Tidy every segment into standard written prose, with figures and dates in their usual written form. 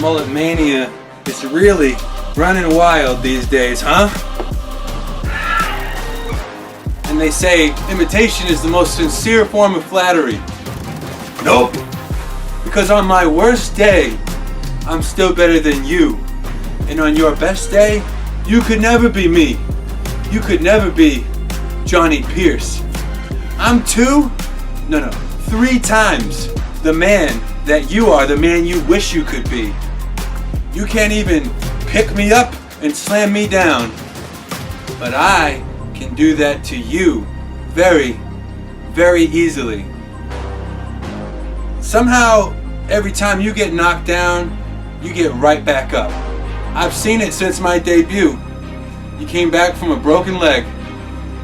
Mullet mania is really running wild these days, huh? And they say imitation is the most sincere form of flattery. Nope. Because on my worst day, I'm still better than you. And on your best day, you could never be me. You could never be Johnny Pierce. I'm 3 times the man that you are, the man you wish you could be. You can't even pick me up and slam me down. But I can do that to you very, very easily. Somehow, every time you get knocked down, you get right back up. I've seen it since my debut. You came back from a broken leg.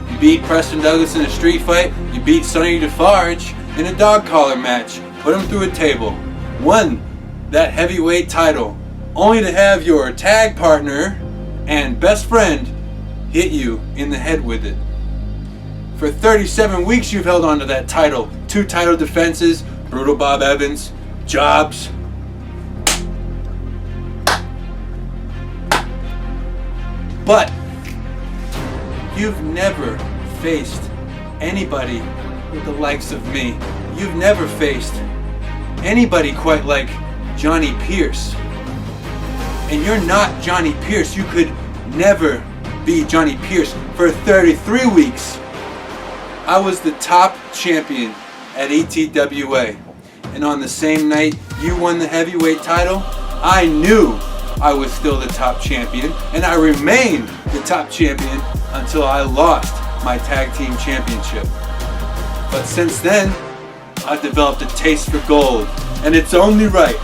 You beat Preston Douglas in a street fight. You beat Sonny Defarge in a dog collar match. Put him through a table. Won that heavyweight title, only to have your tag partner and best friend hit you in the head with it. For 37 weeks you've held on to that title. 2 title defenses, Brutal Bob Evans, jobs. But you've never faced anybody with the likes of me. You've never faced anybody quite like Johnny Pierce. And you're not Johnny Pierce. You could never be Johnny Pierce. For 33 weeks, I was the top champion at ETWA. And on the same night you won the heavyweight title, I knew I was still the top champion, and I remained the top champion until I lost my tag team championship. But since then, I've developed a taste for gold, and it's only right,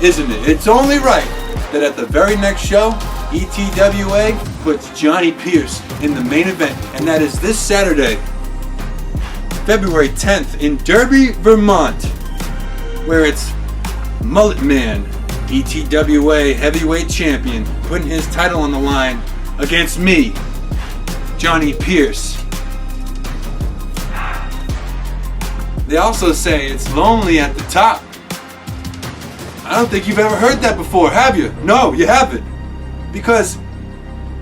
isn't it? It's only right that at the very next show, ETWA puts Johnny Pierce in the main event, and that is this Saturday, February 10th in Derby, Vermont, where it's Mullet Man, ETWA heavyweight champion, putting his title on the line against me, Johnny Pierce. They also say it's lonely at the top. I don't think you've ever heard that before, have you? No, you haven't. Because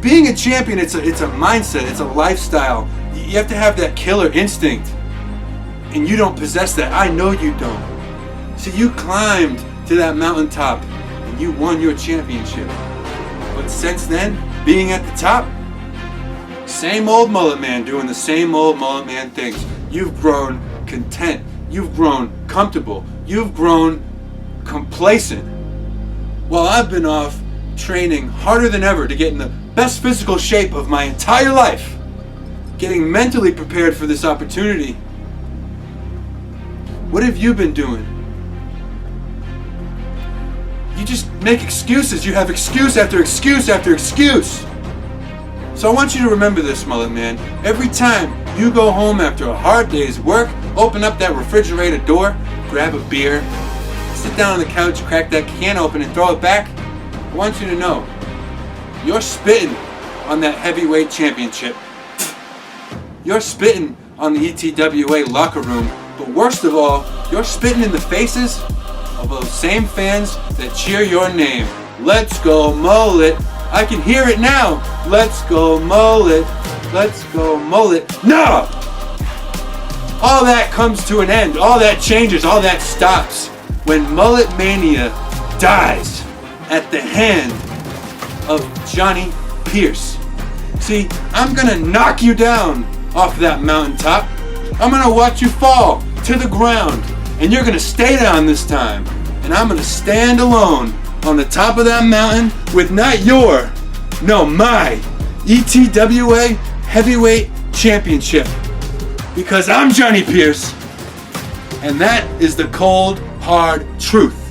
being a champion, it's a mindset, it's a lifestyle. You have to have that killer instinct. And you don't possess that. I know you don't. So you climbed to that mountaintop and you won your championship. But since then, being at the top, same old Mullet Man doing the same old Mullet Man things. You've grown content. You've grown comfortable. You've grown complacent. While I've been off training harder than ever to get in the best physical shape of my entire life, getting mentally prepared for this opportunity. What have you been doing? You just make excuses. You have excuse after excuse after excuse. So I want you to remember this, Mullet Man. Every time you go home after a hard day's work, open up that refrigerator door, grab a beer, sit down on the couch, crack that can open and throw it back. I want you to know, you're spitting on that heavyweight championship. You're spitting on the ETWA locker room. But worst of all, you're spitting in the faces of those same fans that cheer your name. Let's go Mullet. I can hear it now. Let's go Mullet. Let's go Mullet. No! All that comes to an end. All that changes. All that stops when Mullet Mania dies at the hand of Johnny Pierce. See, I'm gonna knock you down off that mountaintop. I'm gonna watch you fall to the ground, and you're gonna stay down this time, and I'm gonna stand alone on the top of that mountain with not your, no, my ETWA heavyweight championship, because I'm Johnny Pierce, and that is the cold hard truth.